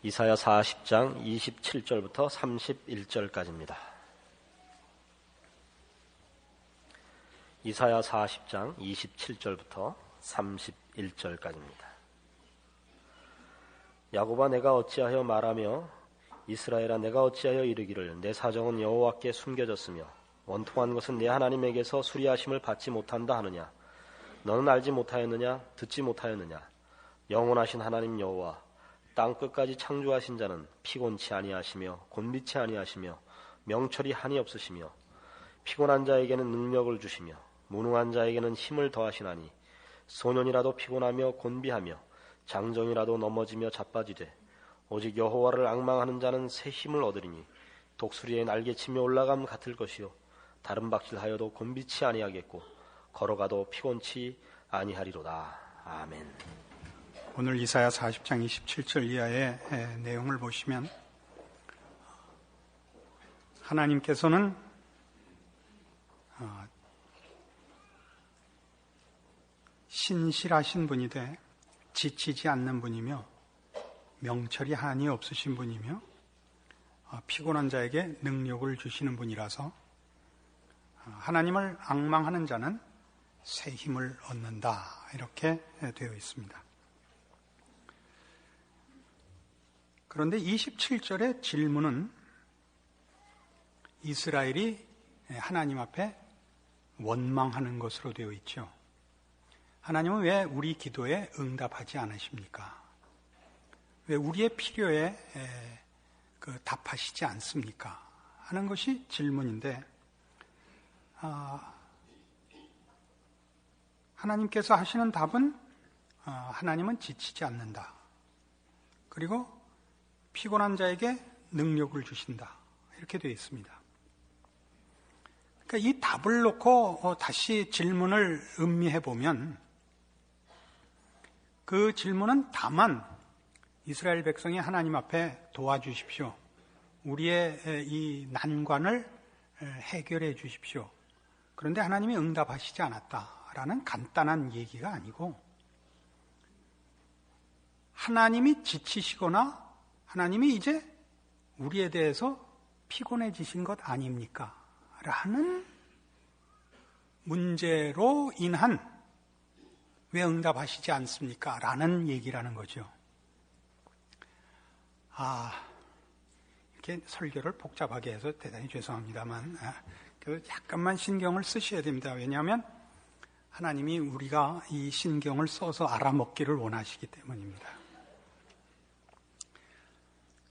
이사야 40장 27절부터 31절까지입니다. 이사야 40장 27절부터 31절까지입니다. 야곱아, 내가 어찌하여 말하며 이스라엘아, 내가 어찌하여 이르기를 내 사정은 여호와께 숨겨졌으며 원통한 것은 내 하나님에게서 수리하심을 받지 못한다 하느냐. 너는 알지 못하였느냐? 듣지 못하였느냐? 영원하신 하나님 여호와, 땅 끝까지 창조하신 자는 피곤치 아니하시며 곤비치 아니하시며 명철이 한이 없으시며 피곤한 자에게는 능력을 주시며 무능한 자에게는 힘을 더하시나니 소년이라도 피곤하며 곤비하며 장정이라도 넘어지며 자빠지되 오직 여호와를 앙망하는 자는 새 힘을 얻으리니 독수리의 날개치며 올라감 같을 것이요 다른 박질하여도 곤비치 아니하겠고 걸어가도 피곤치 아니하리로다. 아멘. 오늘 이사야 40장 27절 이하의 내용을 보시면 하나님께서는 신실하신 분이되 지치지 않는 분이며 명철이 한이 없으신 분이며 피곤한 자에게 능력을 주시는 분이라서 하나님을 앙망하는 자는 새 힘을 얻는다, 이렇게 되어 있습니다. 그런데 27절의 질문은 이스라엘이 하나님 앞에 원망하는 것으로 되어 있죠. 하나님은 왜 우리 기도에 응답하지 않으십니까? 왜 우리의 필요에 답하시지 않습니까? 하는 것이 질문인데, 하나님께서 하시는 답은 하나님은 지치지 않는다. 그리고 피곤한 자에게 능력을 주신다, 이렇게 되어 있습니다. 그러니까 이 답을 놓고 다시 질문을 음미해 보면 그 질문은 다만 이스라엘 백성이 하나님 앞에 도와주십시오, 우리의 이 난관을 해결해 주십시오, 그런데 하나님이 응답하시지 않았다라는 간단한 얘기가 아니고, 하나님이 지치시거나 하나님이 이제 우리에 대해서 피곤해지신 것 아닙니까? 라는 문제로 인한 왜 응답하시지 않습니까? 라는 얘기라는 거죠. 이렇게 설교를 복잡하게 해서 대단히 죄송합니다만, 약간만 신경을 쓰셔야 됩니다. 왜냐하면 하나님이 우리가 이 신경을 써서 알아먹기를 원하시기 때문입니다.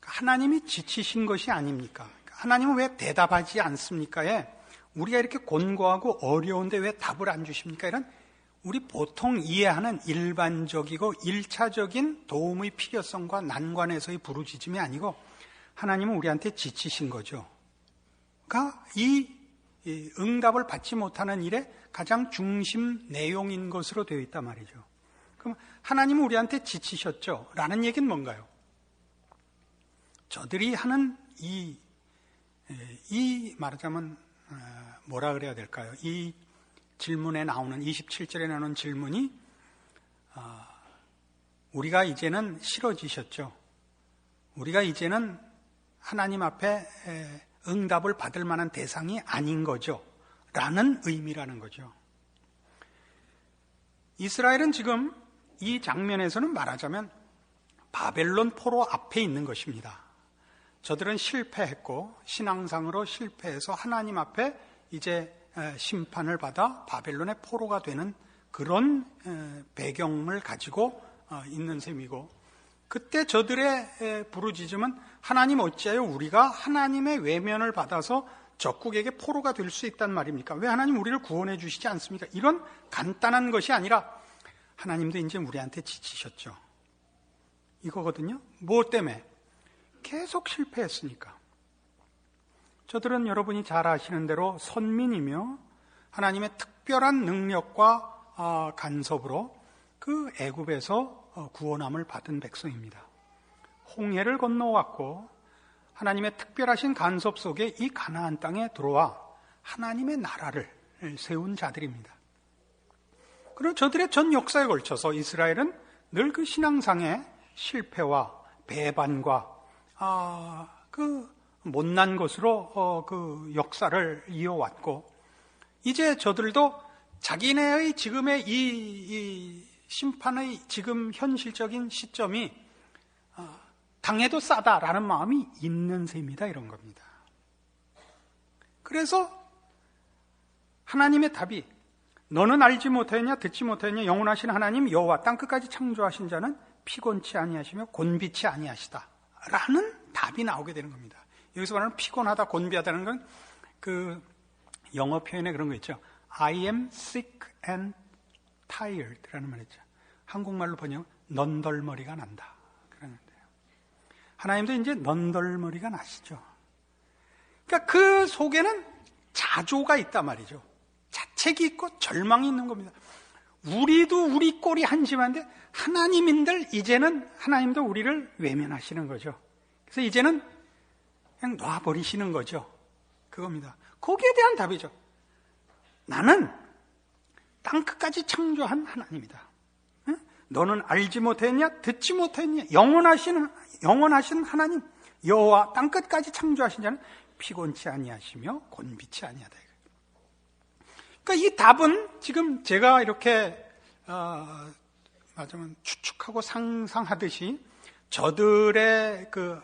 하나님이 지치신 것이 아닙니까? 하나님은 왜 대답하지 않습니까에 우리가 이렇게 곤고하고 어려운데 왜 답을 안 주십니까? 이런 우리 보통 이해하는 일반적이고 1차적인 도움의 필요성과 난관에서의 부르짖음이 아니고, 하나님은 우리한테 지치신 거죠. 그러니까 이 응답을 받지 못하는 일에 가장 중심 내용인 것으로 되어 있단 말이죠. 그럼 하나님은 우리한테 지치셨죠? 라는 얘기는 뭔가요? 저들이 하는 이 말하자면 뭐라 그래야 될까요? 이 질문에 나오는 27절에 나오는 질문이 우리가 이제는 싫어지셨죠. 우리가 이제는 하나님 앞에 응답을 받을 만한 대상이 아닌 거죠. 라는 의미라는 거죠. 이스라엘은 지금 이 장면에서는 말하자면 바벨론 포로 앞에 있는 것입니다. 저들은 실패했고 신앙상으로 실패해서 하나님 앞에 이제 심판을 받아 바벨론의 포로가 되는 그런 배경을 가지고 있는 셈이고, 그때 저들의 부르짖음은 하나님 어찌하여 우리가 하나님의 외면을 받아서 적국에게 포로가 될 수 있단 말입니까? 왜 하나님 우리를 구원해 주시지 않습니까? 이런 간단한 것이 아니라 하나님도 이제 우리한테 지치셨죠, 이거거든요. 뭐 때문에? 계속 실패했으니까. 저들은 여러분이 잘 아시는 대로 선민이며 하나님의 특별한 능력과 간섭으로 그 애굽에서 구원함을 받은 백성입니다. 홍해를 건너왔고 하나님의 특별하신 간섭 속에 이 가나안 땅에 들어와 하나님의 나라를 세운 자들입니다. 그리고 저들의 전 역사에 걸쳐서 이스라엘은 늘 그 신앙상의 실패와 배반과 그 못난 것으로 그 역사를 이어왔고, 이제 저들도 자기네의 지금의 이 심판의 지금 현실적인 시점이 당해도 싸다라는 마음이 있는 셈이다, 이런 겁니다. 그래서 하나님의 답이 너는 알지 못하였냐 듣지 못하였냐 영원하신 하나님 여호와 땅끝까지 창조하신 자는 피곤치 아니하시며 곤비치 아니하시다 라는 답이 나오게 되는 겁니다. 여기서 말하는 피곤하다 곤비하다는 건 그 영어 표현에 그런 거 있죠. I am sick and tired 라는 말 있죠. 한국말로 번역하면 넌덜머리가 난다 그러는데요. 하나님도 이제 넌덜머리가 나시죠. 그러니까 그 속에는 자조가 있단 말이죠. 자책이 있고 절망이 있는 겁니다. 우리도 우리 꼴이 한심한데 하나님인들 이제는 하나님도 우리를 외면하시는 거죠. 그래서 이제는 그냥 놔버리시는 거죠. 그겁니다. 거기에 대한 답이죠. 나는 땅끝까지 창조한 하나님이다. 너는 알지 못했냐 듣지 못했냐 영원하신 하나님 여호와 땅끝까지 창조하신 자는 피곤치 아니하시며 곤비치 아니하다. 그러니까 이 답은 지금 제가 이렇게 말하자면 추측하고 상상하듯이 저들의 그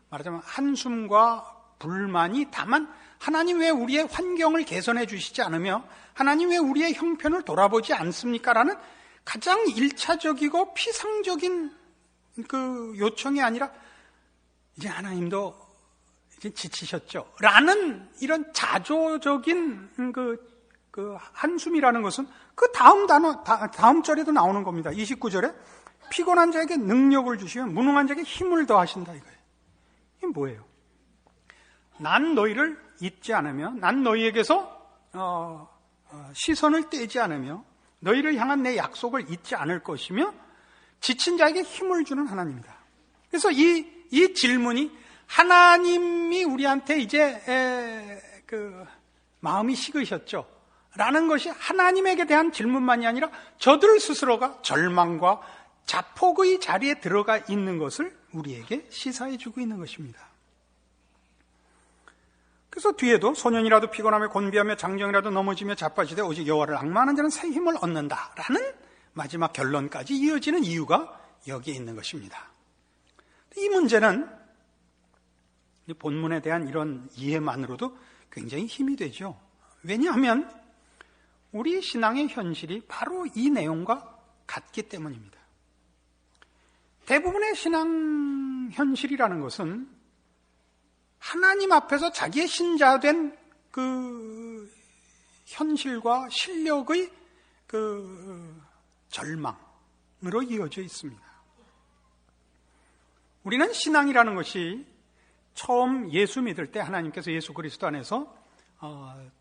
말하자면 한숨과 불만이 다만 하나님 왜 우리의 환경을 개선해 주시지 않으며 하나님 왜 우리의 형편을 돌아보지 않습니까? 라는 가장 1차적이고 피상적인 그 요청이 아니라 이제 하나님도 이제 지치셨죠. 라는 이런 자조적인 그 한숨이라는 것은 그 다음 절에도 나오는 겁니다. 29절에 피곤한 자에게 능력을 주시며 무능한 자에게 힘을 더하신다 이거예요. 이게 뭐예요? 난 너희를 잊지 않으며 난 너희에게서 시선을 떼지 않으며 너희를 향한 내 약속을 잊지 않을 것이며 지친 자에게 힘을 주는 하나님이다. 그래서 이 질문이 하나님이 우리한테 이제 그 마음이 식으셨죠. 라는 것이 하나님에게 대한 질문만이 아니라 저들 스스로가 절망과 자폭의 자리에 들어가 있는 것을 우리에게 시사해 주고 있는 것입니다. 그래서 뒤에도 소년이라도 피곤하며 곤비하며 장정이라도 넘어지며 자빠지되 오직 여호와를 앙망하는 자는 새 힘을 얻는다라는 마지막 결론까지 이어지는 이유가 여기에 있는 것입니다. 이 문제는 본문에 대한 이런 이해만으로도 굉장히 힘이 되죠. 왜냐하면 우리 신앙의 현실이 바로 이 내용과 같기 때문입니다. 대부분의 신앙 현실이라는 것은 하나님 앞에서 자기의 신자된 그 현실과 실력의 그 절망으로 이어져 있습니다. 우리는 신앙이라는 것이 처음 예수 믿을 때 하나님께서 예수 그리스도 안에서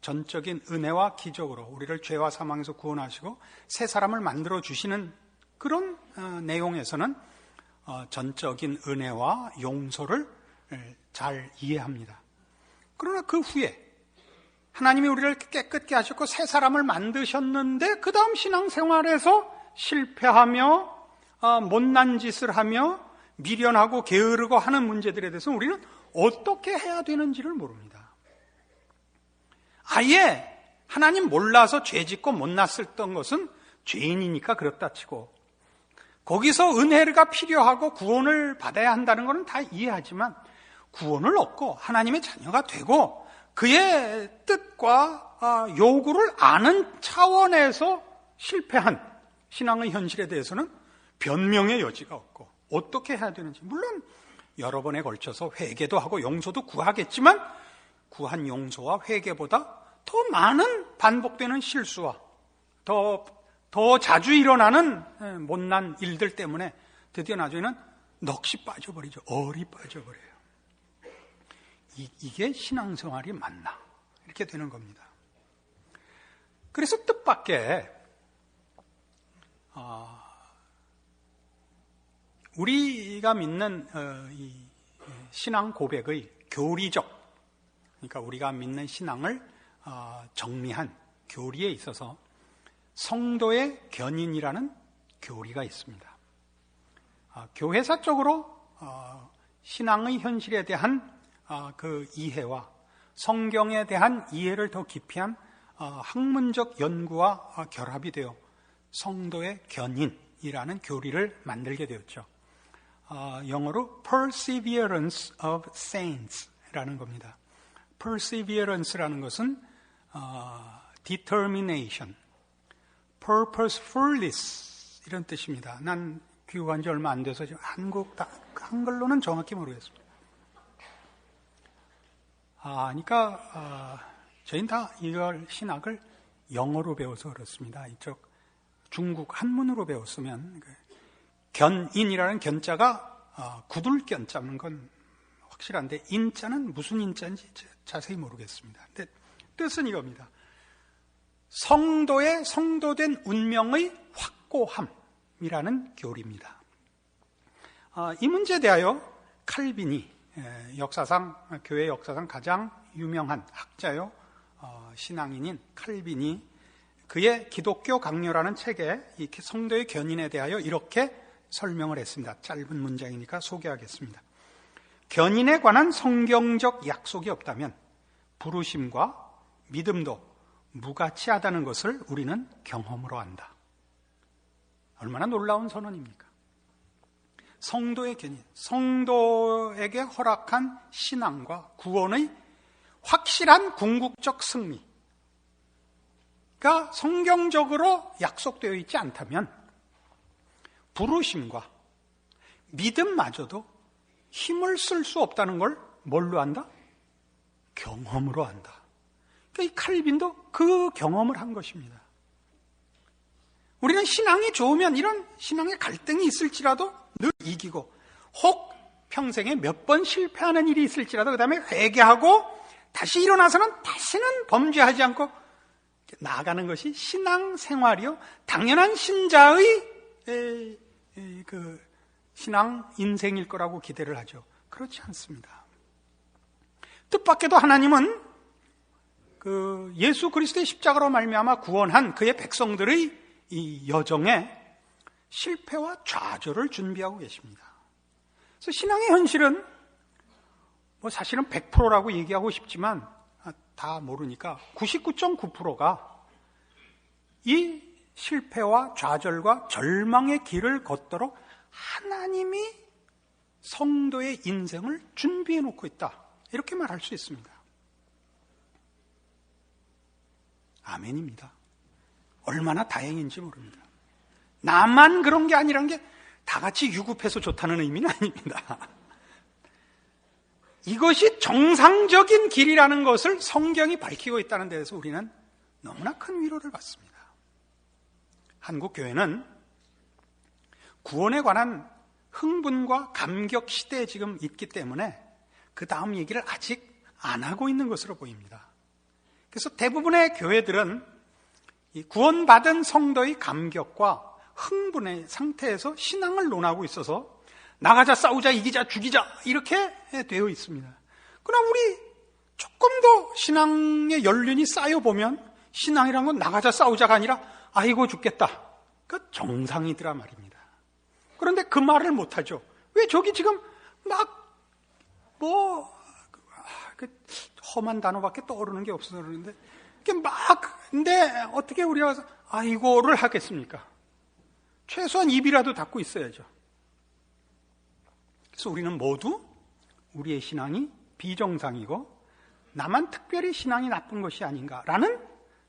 전적인 은혜와 기적으로 우리를 죄와 사망에서 구원하시고 새 사람을 만들어 주시는 그런 내용에서는 전적인 은혜와 용서를 잘 이해합니다. 그러나 그 후에 하나님이 우리를 깨끗게 하셨고 새 사람을 만드셨는데 그 다음 신앙생활에서 실패하며 못난 짓을 하며 미련하고 게으르고 하는 문제들에 대해서 우리는 어떻게 해야 되는지를 모릅니다. 아예 하나님 몰라서 죄짓고 못났었던 것은 죄인이니까 그렇다 치고 거기서 은혜가 필요하고 구원을 받아야 한다는 것은 다 이해하지만 구원을 얻고 하나님의 자녀가 되고 그의 뜻과 요구를 아는 차원에서 실패한 신앙의 현실에 대해서는 변명의 여지가 없고 어떻게 해야 되는지 물론 여러 번에 걸쳐서 회개도 하고 용서도 구하겠지만 구한 용서와 회개보다 더 많은 반복되는 실수와 더 자주 일어나는 못난 일들 때문에 드디어 나중에는 넋이 빠져버리죠. 얼이 빠져버려요. 이게 신앙생활이 맞나? 이렇게 되는 겁니다. 그래서 뜻밖의 우리가 믿는 이 신앙 고백의 교리적, 그러니까 우리가 믿는 신앙을 정리한 교리에 있어서 성도의 견인이라는 교리가 있습니다. 교회사적으로 신앙의 현실에 대한 그 이해와 성경에 대한 이해를 더 깊이 한 학문적 연구와 결합이 되어 성도의 견인이라는 교리를 만들게 되었죠. 영어로 Perseverance of Saints라는 겁니다. Perseverance라는 것은 determination, purposefulness 이런 뜻입니다. 난 귀국한 지 얼마 안 돼서 한글로는 정확히 모르겠습니다. 그러니까 저희는 다 이걸 신학을 영어로 배워서 그렇습니다. 이쪽 중국 한문으로 배웠으면 견인이라는 견자가 굳을 견자는 건 확실한데 인자는 무슨 인자인지 자세히 모르겠습니다. 근데 뜻은 이겁니다. 성도의 성도된 운명의 확고함이라는 교리입니다. 이 문제에 대하여 칼빈이 교회 역사상 가장 유명한 학자요 신앙인인 칼빈이 그의 기독교 강요라는 책에 이 성도의 견인에 대하여 이렇게 설명을 했습니다. 짧은 문장이니까 소개하겠습니다. 견인에 관한 성경적 약속이 없다면 부르심과 믿음도 무가치하다는 것을 우리는 경험으로 안다. 얼마나 놀라운 선언입니까? 성도의 견인, 성도에게 허락한 신앙과 구원의 확실한 궁극적 승리가 성경적으로 약속되어 있지 않다면 부르심과 믿음마저도 힘을 쓸 수 없다는 걸 뭘로 안다? 경험으로 안다. 그러니까 이 칼빈도 그 경험을 한 것입니다. 우리는 신앙이 좋으면 이런 신앙의 갈등이 있을지라도 늘 이기고 혹 평생에 몇 번 실패하는 일이 있을지라도 그 다음에 회개하고 다시 일어나서는 다시는 범죄하지 않고 나아가는 것이 신앙생활이요 당연한 신자의 그 신앙 인생일 거라고 기대를 하죠. 그렇지 않습니다. 뜻밖에도 하나님은 그 예수 그리스도의 십자가로 말미암아 구원한 그의 백성들의 이 여정에 실패와 좌절을 준비하고 계십니다. 그래서 신앙의 현실은 사실은 100%라고 얘기하고 싶지만 다 모르니까 99.9%가 이 실패와 좌절과 절망의 길을 걷도록 하나님이 성도의 인생을 준비해 놓고 있다. 이렇게 말할 수 있습니다. 아멘입니다. 얼마나 다행인지 모릅니다. 나만 그런 게 아니란 게 다 같이 유급해서 좋다는 의미는 아닙니다. 이것이 정상적인 길이라는 것을 성경이 밝히고 있다는 데에서 우리는 너무나 큰 위로를 받습니다. 한국 교회는 구원에 관한 흥분과 감격 시대에 지금 있기 때문에 그 다음 얘기를 아직 안 하고 있는 것으로 보입니다. 그래서 대부분의 교회들은 이 구원받은 성도의 감격과 흥분의 상태에서 신앙을 논하고 있어서 나가자, 싸우자, 이기자, 죽이자 이렇게 되어 있습니다. 그러나 우리 조금 더 신앙의 연륜이 쌓여보면 신앙이란 건 나가자, 싸우자가 아니라 아이고 죽겠다. 그 정상이더라 말입니다. 그런데 그 말을 못하죠. 왜 저기 지금 그 험한 단어밖에 떠오르는 게 없어서 그러는데 근데 어떻게 우리가 아이고를 하겠습니까? 최소한 입이라도 닫고 있어야죠. 그래서 우리는 모두 우리의 신앙이 비정상이고 나만 특별히 신앙이 나쁜 것이 아닌가라는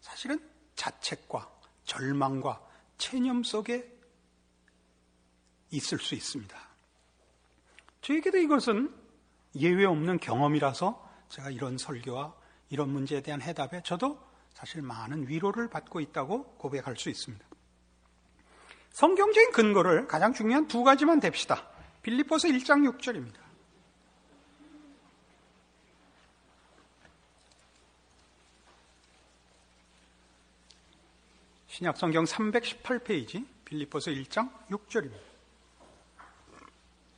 사실은 자책과 절망과 체념 속에 있을 수 있습니다. 저에게도 이것은 예외 없는 경험이라서 제가 이런 설교와 이런 문제에 대한 해답에 저도 사실 많은 위로를 받고 있다고 고백할 수 있습니다. 성경적인 근거를 가장 중요한 두 가지만 댑시다. 빌립보서 1장 6절입니다. 신약성경 318페이지 빌립보서 1장 6절입니다.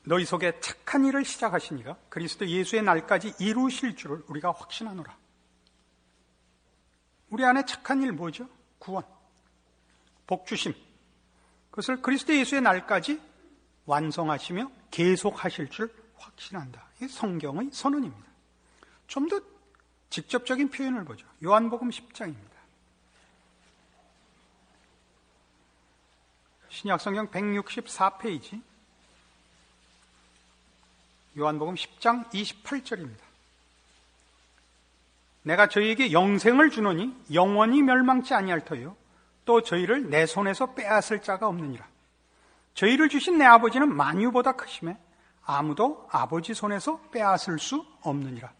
너희 속에 착한 일을 시작하시니가 그리스도 예수의 날까지 이루실 줄을 우리가 확신하노라. 우리 안에 착한 일 뭐죠? 구원, 복주심. 그것을 그리스도 예수의 날까지 완성하시며 계속하실 줄 확신한다. 이게 성경의 선언입니다. 좀 더 직접적인 표현을 보죠. 요한복음 10장입니다. 신약성경 164페이지, 요한복음 10장 28절입니다. 내가 저희에게 영생을 주노니 영원히 멸망치 아니할 터요 또 저희를 내 손에서 빼앗을 자가 없느니라. 저희를 주신 내 아버지는 만유보다 크심에 아무도 아버지 손에서 빼앗을 수 없느니라.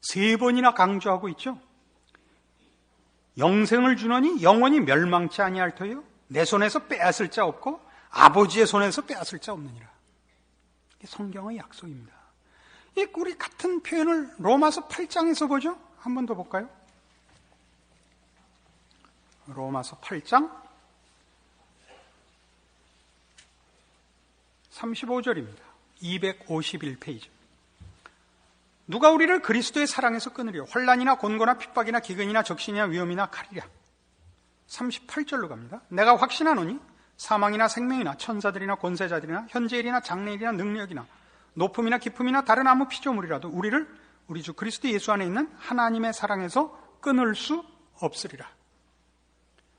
3번이나 강조하고 있죠. 영생을 주노니 영원히 멸망치 아니할 터요 내 손에서 빼앗을 자 없고 아버지의 손에서 빼앗을 자 없느니라. 이게 성경의 약속입니다. 우리 같은 표현을 로마서 8장에서 보죠. 한 번 더 볼까요? 로마서 8장 35절입니다. 251페이지. 누가 우리를 그리스도의 사랑에서 끊으려? 환난이나 곤고나 핍박이나 기근이나 적신이나 위험이나 칼이랴. 38절로 갑니다. 내가 확신하노니 사망이나 생명이나 천사들이나 권세자들이나 현재일이나 장래일이나 능력이나 높음이나 깊음이나 다른 아무 피조물이라도 우리를 우리 주 그리스도 예수 안에 있는 하나님의 사랑에서 끊을 수 없으리라.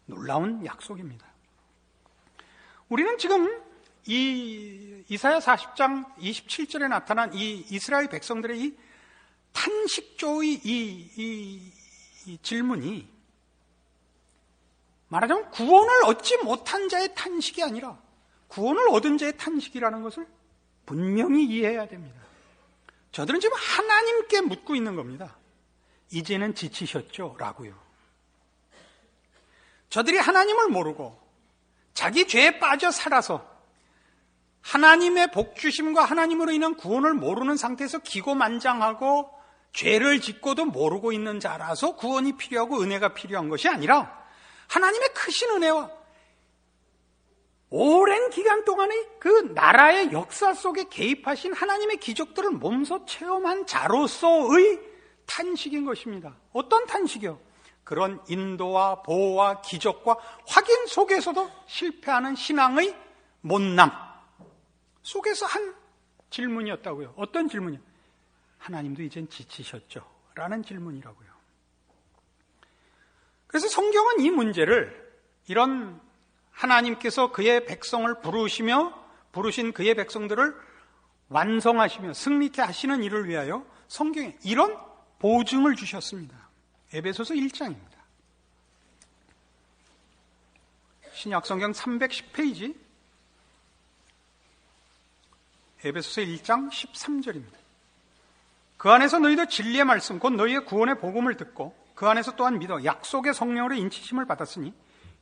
놀라운 약속입니다. 우리는 지금 이 이사야 40장 27절에 나타난 이 이스라엘 백성들의 이 탄식조의 이 질문이 말하자면 구원을 얻지 못한 자의 탄식이 아니라 구원을 얻은 자의 탄식이라는 것을 분명히 이해해야 됩니다. 저들은 지금 하나님께 묻고 있는 겁니다. 이제는 지치셨죠? 라고요. 저들이 하나님을 모르고 자기 죄에 빠져 살아서 하나님의 복주심과 하나님으로 인한 구원을 모르는 상태에서 기고만장하고 죄를 짓고도 모르고 있는 자라서 구원이 필요하고 은혜가 필요한 것이 아니라 하나님의 크신 은혜와 오랜 기간 동안의 그 나라의 역사 속에 개입하신 하나님의 기적들을 몸소 체험한 자로서의 탄식인 것입니다. 어떤 탄식이요? 그런 인도와 보호와 기적과 확인 속에서도 실패하는 신앙의 못남 속에서 한 질문이었다고요. 어떤 질문이요? 하나님도 이젠 지치셨죠? 라는 질문이라고요. 그래서 성경은 이 문제를 이런 하나님께서 그의 백성을 부르신 그의 백성들을 완성하시며 승리케 하시는 일을 위하여 성경에 이런 보증을 주셨습니다. 에베소서 1장입니다. 신약성경 310페이지 에베소서 1장 13절입니다. 그 안에서 너희도 진리의 말씀 곧 너희의 구원의 복음을 듣고 그 안에서 또한 믿어 약속의 성령으로 인치심을 받았으니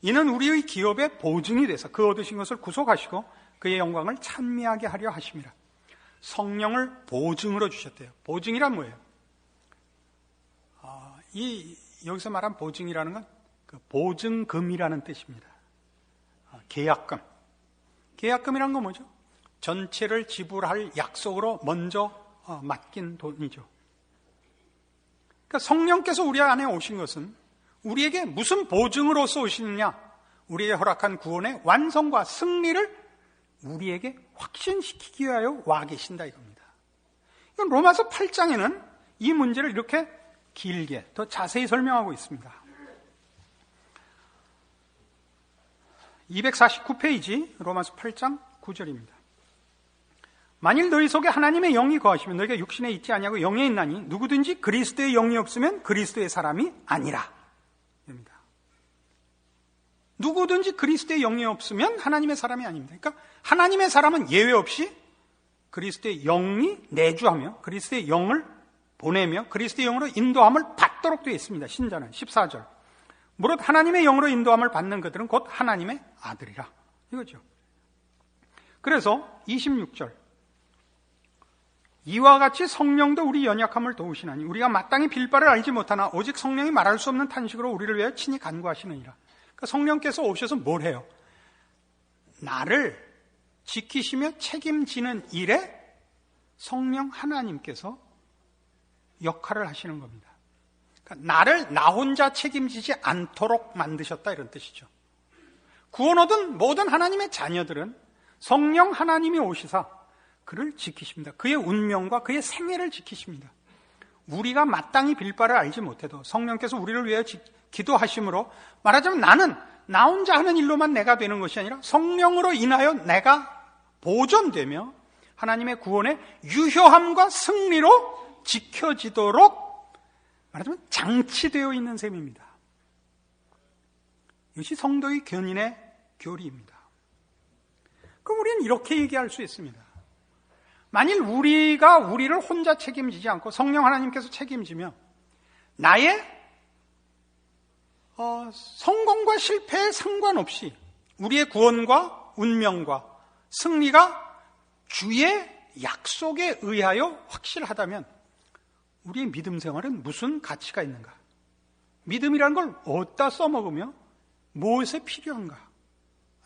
이는 우리의 기업의 보증이 돼서 그 얻으신 것을 구속하시고 그의 영광을 찬미하게 하려 하심이라. 성령을 보증으로 주셨대요. 보증이란 뭐예요? 여기서 말한 보증이라는 건 그 보증금이라는 뜻입니다. 계약금. 계약금이란 건 뭐죠? 전체를 지불할 약속으로 먼저 맡긴 돈이죠. 그러니까 성령께서 우리 안에 오신 것은 우리에게 무슨 보증으로서 오시느냐? 우리에게 허락한 구원의 완성과 승리를 우리에게 확신시키기 위하여 와 계신다 이겁니다. 로마서 8장에는 이 문제를 이렇게 길게 더 자세히 설명하고 있습니다. 249페이지 로마서 8장 9절입니다. 만일 너희 속에 하나님의 영이 거하시면 너희가 육신에 있지 아니하고 영에 있나니 누구든지 그리스도의 영이 없으면 그리스도의 사람이 아니라. 입니다. 누구든지 그리스도의 영이 없으면 하나님의 사람이 아닙니다. 그러니까 하나님의 사람은 예외 없이 그리스도의 영이 내주하며 그리스도의 영을 보내며 그리스도의 영으로 인도함을 받도록 되어 있습니다. 신자는 14절. 무릇 하나님의 영으로 인도함을 받는 그들은 곧 하나님의 아들이라. 이거죠. 그래서 26절. 이와 같이 성령도 우리 연약함을 도우시나니 우리가 마땅히 빌 바를 알지 못하나 오직 성령이 말할 수 없는 탄식으로 우리를 위하여 친히 간구하시느니라. 그러니까 성령께서 오셔서 뭘 해요? 나를 지키시며 책임지는 일에 성령 하나님께서 역할을 하시는 겁니다. 그러니까 나를 나 혼자 책임지지 않도록 만드셨다 이런 뜻이죠. 구원 얻은 모든 하나님의 자녀들은 성령 하나님이 오시사 그를 지키십니다. 그의 운명과 그의 생애를 지키십니다. 우리가 마땅히 빌 바를 알지 못해도 성령께서 우리를 위하여 기도하심으로, 말하자면 나는 나 혼자 하는 일로만 내가 되는 것이 아니라 성령으로 인하여 내가 보존되며 하나님의 구원의 유효함과 승리로 지켜지도록, 말하자면 장치되어 있는 셈입니다. 이것이 성도의 견인의 교리입니다. 그럼 우리는 이렇게 얘기할 수 있습니다. 만일 우리가 우리를 혼자 책임지지 않고 성령 하나님께서 책임지며 나의 성공과 실패에 상관없이 우리의 구원과 운명과 승리가 주의 약속에 의하여 확실하다면 우리의 믿음 생활은 무슨 가치가 있는가? 믿음이라는 걸 어디다 써먹으며 무엇에 필요한가?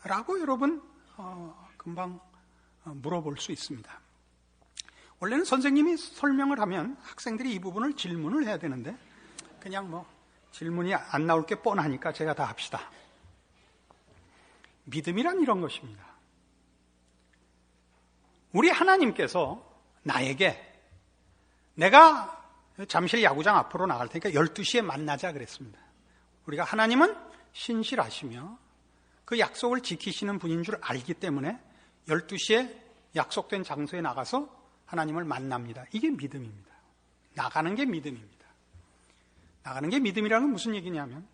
라고 여러분 금방 물어볼 수 있습니다. 원래는 선생님이 설명을 하면 학생들이 이 부분을 질문을 해야 되는데 그냥 질문이 안 나올 게 뻔하니까 제가 다 합시다. 믿음이란 이런 것입니다. 우리 하나님께서 나에게, 내가 잠실 야구장 앞으로 나갈 테니까 12시에 만나자 그랬습니다. 우리가 하나님은 신실하시며 그 약속을 지키시는 분인 줄 알기 때문에 12시에 약속된 장소에 나가서 하나님을 만납니다. 이게 믿음입니다. 나가는 게 믿음입니다. 나가는 게 믿음이라는 건 무슨 얘기냐면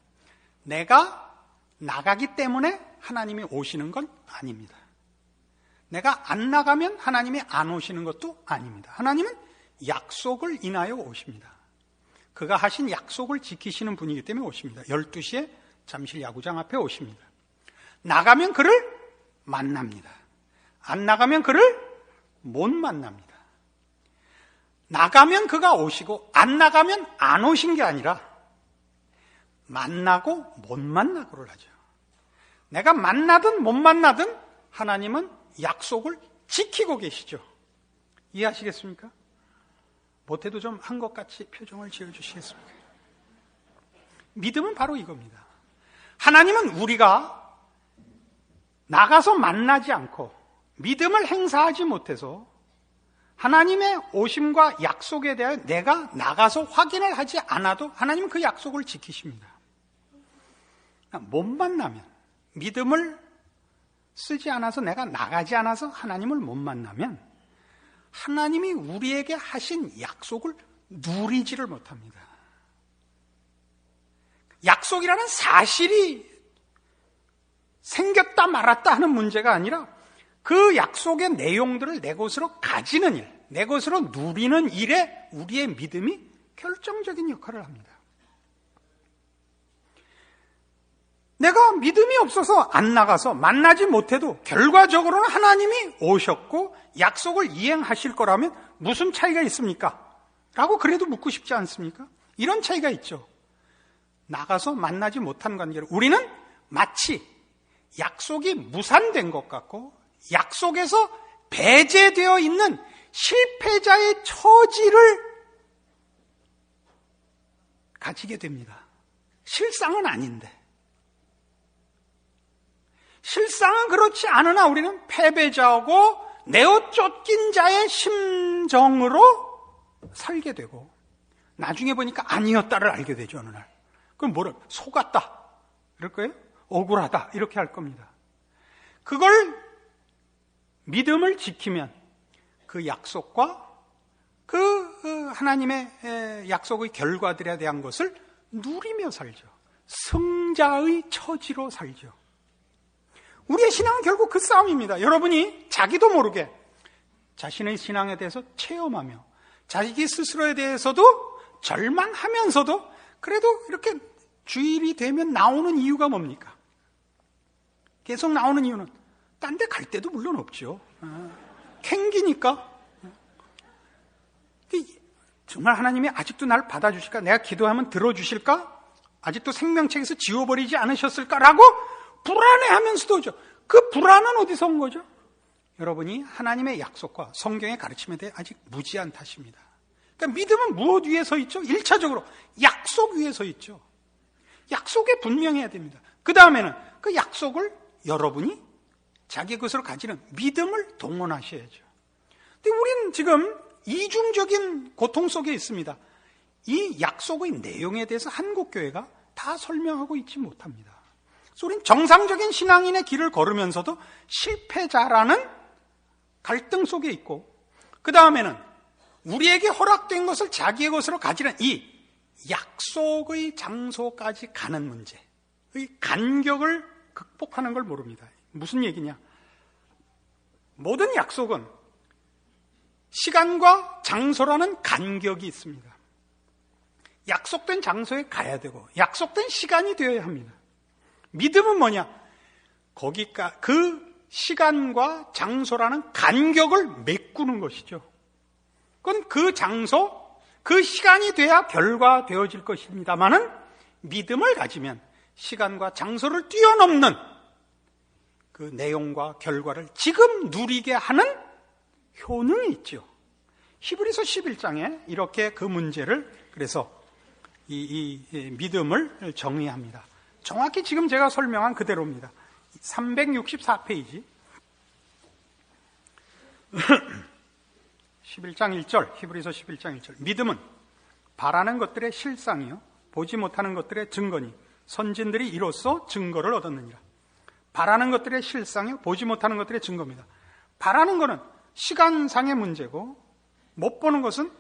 내가 나가기 때문에 하나님이 오시는 건 아닙니다. 내가 안 나가면 하나님이 안 오시는 것도 아닙니다. 하나님은 약속을 인하여 오십니다. 그가 하신 약속을 지키시는 분이기 때문에 오십니다. 12시에 잠실 야구장 앞에 오십니다. 나가면 그를 만납니다. 안 나가면 그를 못 만납니다. 나가면 그가 오시고 안 나가면 안 오신 게 아니라 만나고 못 만나고를 하죠. 내가 만나든 못 만나든 하나님은 약속을 지키고 계시죠. 이해하시겠습니까? 못해도 좀 한 것 같이 표정을 지어주시겠습니까? 믿음은 바로 이겁니다. 하나님은 우리가 나가서 만나지 않고 믿음을 행사하지 못해서 하나님의 오심과 약속에 대하여 내가 나가서 확인을 하지 않아도 하나님은 그 약속을 지키십니다. 못 만나면, 믿음을 쓰지 않아서 내가 나가지 않아서 하나님을 못 만나면 하나님이 우리에게 하신 약속을 누리지를 못합니다. 약속이라는 사실이 생겼다 말았다 하는 문제가 아니라 그 약속의 내용들을 내 것으로 가지는 일, 내 것으로 누리는 일에 우리의 믿음이 결정적인 역할을 합니다. 내가 믿음이 없어서 안 나가서 만나지 못해도 결과적으로는 하나님이 오셨고 약속을 이행하실 거라면 무슨 차이가 있습니까? 라고 그래도 묻고 싶지 않습니까? 이런 차이가 있죠. 나가서 만나지 못한 관계로 우리는 마치 약속이 무산된 것 같고 약속에서 배제되어 있는 실패자의 처지를 가지게 됩니다. 실상은 아닌데. 실상은 그렇지 않으나 우리는 패배자고 내어 쫓긴 자의 심정으로 살게 되고 나중에 보니까 아니었다를 알게 되죠. 어느 날. 그럼 뭐를 속았다 이럴 거예요? 억울하다 이렇게 할 겁니다. 그걸 믿음을 지키면 그 약속과 그 하나님의 약속의 결과들에 대한 것을 누리며 살죠. 승자의 처지로 살죠. 우리의 신앙은 결국 그 싸움입니다. 여러분이 자기도 모르게 자신의 신앙에 대해서 체험하며 자기 스스로에 대해서도 절망하면서도 그래도 이렇게 주일이 되면 나오는 이유가 뭡니까? 계속 나오는 이유는 딴 데 갈 데도 물론 없죠. 캥기니까. 정말 하나님이 아직도 날 받아주실까? 내가 기도하면 들어주실까? 아직도 생명책에서 지워버리지 않으셨을까라고 불안해하면서도 그 불안은 어디서 온 거죠? 여러분이 하나님의 약속과 성경의 가르침에 대해 아직 무지한 탓입니다. 그러니까 믿음은 무엇 위에 서 있죠? 1차적으로 약속 위에 서 있죠. 약속에 분명해야 됩니다. 그 다음에는 그 약속을 여러분이 자기 것으로 가지는 믿음을 동원하셔야죠. 근데 우리는 지금 이중적인 고통 속에 있습니다. 이 약속의 내용에 대해서 한국교회가 다 설명하고 있지 못합니다. 그래서 우리는 정상적인 신앙인의 길을 걸으면서도 실패자라는 갈등 속에 있고, 그 다음에는 우리에게 허락된 것을 자기의 것으로 가지는 이 약속의 장소까지 가는 문제의 간격을 극복하는 걸 모릅니다. 무슨 얘기냐? 모든 약속은 시간과 장소라는 간격이 있습니다. 약속된 장소에 가야 되고 약속된 시간이 되어야 합니다. 믿음은 뭐냐? 그 시간과 장소라는 간격을 메꾸는 것이죠. 그건 그 장소, 그 시간이 돼야 결과되어질 것입니다만은 믿음을 가지면 시간과 장소를 뛰어넘는 그 내용과 결과를 지금 누리게 하는 효능이 있죠. 히브리서 11장에 이렇게 그 문제를 그래서 이 믿음을 정의합니다. 정확히 지금 제가 설명한 그대로입니다. 364페이지 11장 1절, 히브리서 11장 1절. 믿음은 바라는 것들의 실상이요 보지 못하는 것들의 증거니 선진들이 이로써 증거를 얻었느니라. 바라는 것들의 실상이요 보지 못하는 것들의 증거입니다. 바라는 것은 시간상의 문제고 못 보는 것은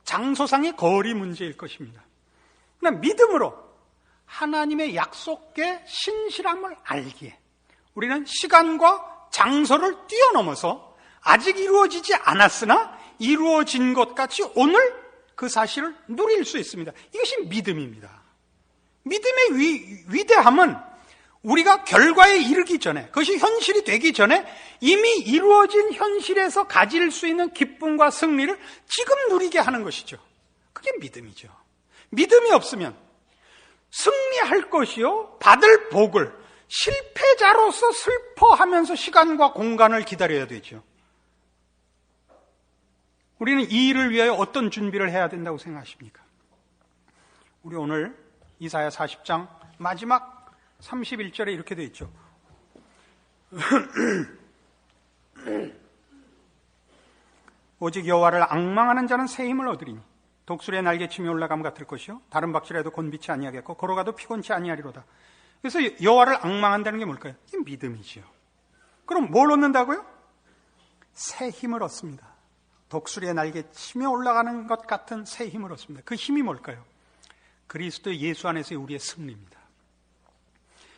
장소상의 거리 문제일 것입니다. 그러나 믿음으로 하나님의 약속의 신실함을 알기에 우리는 시간과 장소를 뛰어넘어서 아직 이루어지지 않았으나 이루어진 것 같이 오늘 그 사실을 누릴 수 있습니다. 이것이 믿음입니다. 믿음의 위대함은 우리가 결과에 이르기 전에, 그것이 현실이 되기 전에 이미 이루어진 현실에서 가질 수 있는 기쁨과 승리를 지금 누리게 하는 것이죠. 그게 믿음이죠. 믿음이 없으면 승리할 것이요 받을 복을 실패자로서 슬퍼하면서 시간과 공간을 기다려야 되죠. 우리는 이 일을 위하여 어떤 준비를 해야 된다고 생각하십니까? 우리 오늘 이사야 40장 마지막 31절에 이렇게 되어 있죠. 오직 여호와를 앙망하는 자는 새 힘을 얻으리니 독수리의 날개침이 올라감 같을 것이요 다른 박질에도 곤비치 아니하겠고 걸어가도 피곤치 아니하리로다. 그래서 여호와를 앙망한다는 게 뭘까요? 이게 믿음이지요. 그럼 뭘 얻는다고요? 새 힘을 얻습니다. 독수리의 날개치며 올라가는 것 같은 새 힘을 얻습니다. 그 힘이 뭘까요? 그리스도 예수 안에서의 우리의 승리입니다.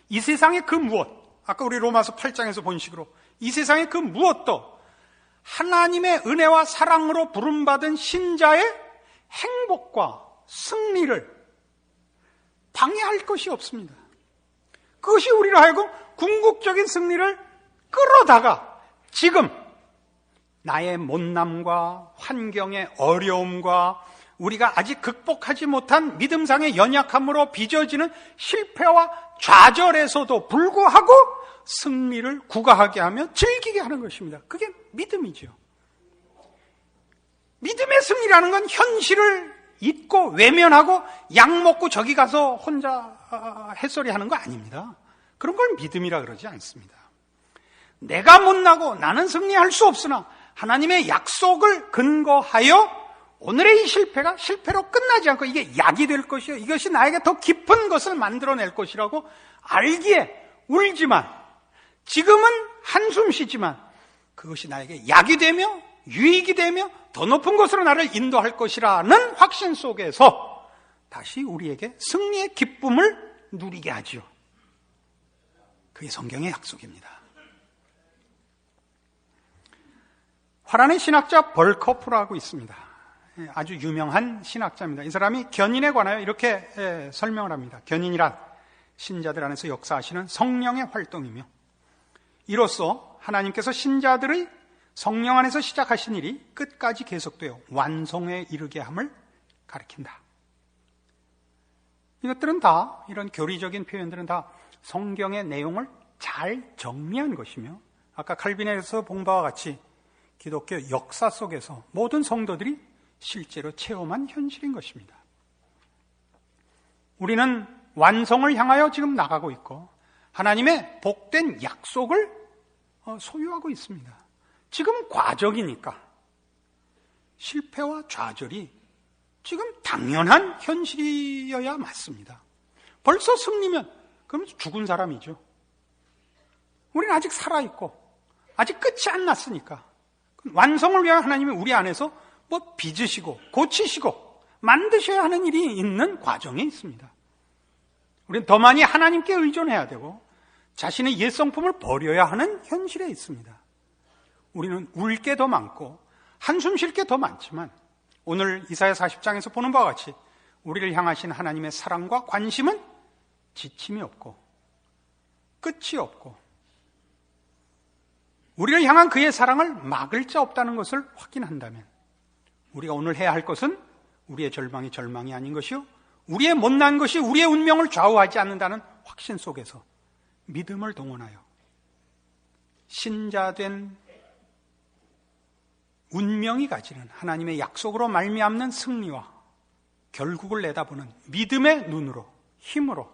이 세상의 그 무엇, 아까 우리 로마서 8장에서 본 식으로 이 세상의 그 무엇도 하나님의 은혜와 사랑으로 부름받은 신자의 행복과 승리를 방해할 것이 없습니다. 그것이 우리로 하여금 궁극적인 승리를 끌어다가 지금 나의 못남과 환경의 어려움과 우리가 아직 극복하지 못한 믿음상의 연약함으로 빚어지는 실패와 좌절에서도 불구하고 승리를 구가하게 하며 즐기게 하는 것입니다. 그게 믿음이죠. 믿음의 승리라는 건 현실을 잊고 외면하고 약 먹고 저기 가서 혼자 햇소리 하는 거 아닙니다. 그런 걸 믿음이라 그러지 않습니다. 내가 못나고 나는 승리할 수 없으나 하나님의 약속을 근거하여 오늘의 이 실패가 실패로 끝나지 않고 이게 약이 될 것이요 이것이 나에게 더 깊은 것을 만들어낼 것이라고 알기에 울지만 지금은 한숨 쉬지만 그것이 나에게 약이 되며 유익이 되며 더 높은 곳으로 나를 인도할 것이라는 확신 속에서 다시 우리에게 승리의 기쁨을 누리게 하죠. 그게 성경의 약속입니다. 화란의 신학자 벌커프라고 있습니다. 아주 유명한 신학자입니다. 이 사람이 견인에 관하여 이렇게 설명을 합니다. 견인이란 신자들 안에서 역사하시는 성령의 활동이며 이로써 하나님께서 신자들의 성령 안에서 시작하신 일이 끝까지 계속되어 완성에 이르게 함을 가리킨다. 이것들은 다, 이런 교리적인 표현들은 다 성경의 내용을 잘 정리한 것이며 아까 칼빈에서 본 바와 같이 기독교 역사 속에서 모든 성도들이 실제로 체험한 현실인 것입니다. 우리는 완성을 향하여 지금 나가고 있고 하나님의 복된 약속을 소유하고 있습니다. 지금 과정이니까 실패와 좌절이 지금 당연한 현실이어야 맞습니다. 벌써 승리면 그럼 죽은 사람이죠. 우리는 아직 살아있고 아직 끝이 안 났으니까 완성을 위하여 하나님이 우리 안에서 빚으시고 고치시고 만드셔야 하는 일이 있는 과정에 있습니다. 우리는 더 많이 하나님께 의존해야 되고 자신의 옛 성품을 버려야 하는 현실에 있습니다. 우리는 울 게 더 많고 한숨 쉴 게 더 많지만 오늘 이사야 40장에서 보는 바와 같이 우리를 향하신 하나님의 사랑과 관심은 지침이 없고 끝이 없고 우리를 향한 그의 사랑을 막을 자 없다는 것을 확인한다면 우리가 오늘 해야 할 것은 우리의 절망이 절망이 아닌 것이요 우리의 못난 것이 우리의 운명을 좌우하지 않는다는 확신 속에서 믿음을 동원하여 신자된 운명이 가지는 하나님의 약속으로 말미암는 승리와 결국을 내다보는 믿음의 눈으로 힘으로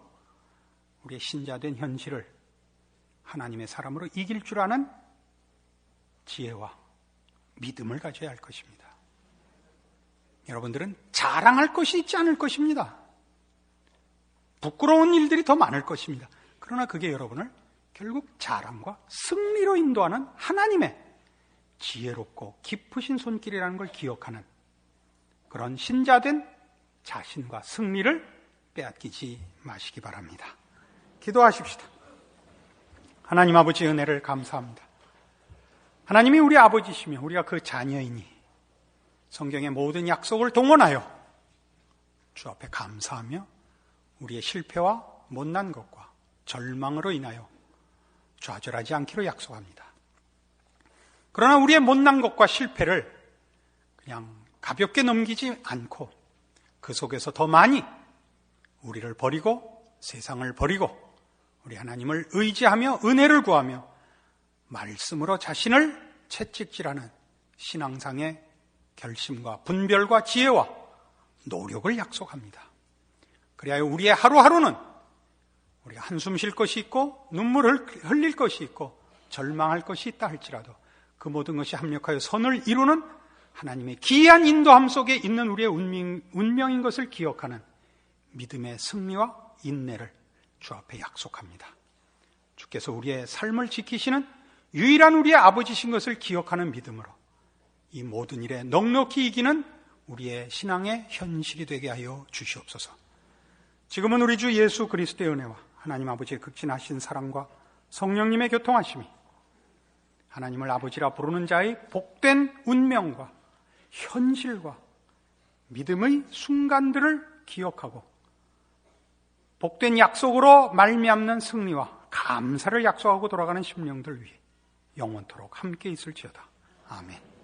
우리의 신자된 현실을 하나님의 사람으로 이길 줄 아는 지혜와 믿음을 가져야 할 것입니다. 여러분들은 자랑할 것이 있지 않을 것입니다. 부끄러운 일들이 더 많을 것입니다. 그러나 그게 여러분을 결국 자랑과 승리로 인도하는 하나님의 지혜롭고 깊으신 손길이라는 걸 기억하는 그런 신자된 자신과 승리를 빼앗기지 마시기 바랍니다. 기도하십시다. 하나님 아버지 은혜를 감사합니다. 하나님이 우리 아버지시며 우리가 그 자녀이니 성경의 모든 약속을 동원하여 주 앞에 감사하며 우리의 실패와 못난 것과 절망으로 인하여 좌절하지 않기로 약속합니다. 그러나 우리의 못난 것과 실패를 그냥 가볍게 넘기지 않고 그 속에서 더 많이 우리를 버리고 세상을 버리고 우리 하나님을 의지하며 은혜를 구하며 말씀으로 자신을 채찍질하는 신앙상의 결심과 분별과 지혜와 노력을 약속합니다. 그래야 우리의 하루하루는 우리가 한숨 쉴 것이 있고 눈물을 흘릴 것이 있고 절망할 것이 있다 할지라도 그 모든 것이 합력하여 선을 이루는 하나님의 기이한 인도함 속에 있는 우리의 운명인 것을 기억하는 믿음의 승리와 인내를 주 앞에 약속합니다. 주께서 우리의 삶을 지키시는 유일한 우리의 아버지신 것을 기억하는 믿음으로 이 모든 일에 넉넉히 이기는 우리의 신앙의 현실이 되게 하여 주시옵소서. 지금은 우리 주 예수 그리스도의 은혜와 하나님 아버지의 극진하신 사랑과 성령님의 교통하심이 하나님을 아버지라 부르는 자의 복된 운명과 현실과 믿음의 순간들을 기억하고 복된 약속으로 말미암는 승리와 감사를 약속하고 돌아가는 심령들 위해 영원토록 함께 있을지어다. 아멘.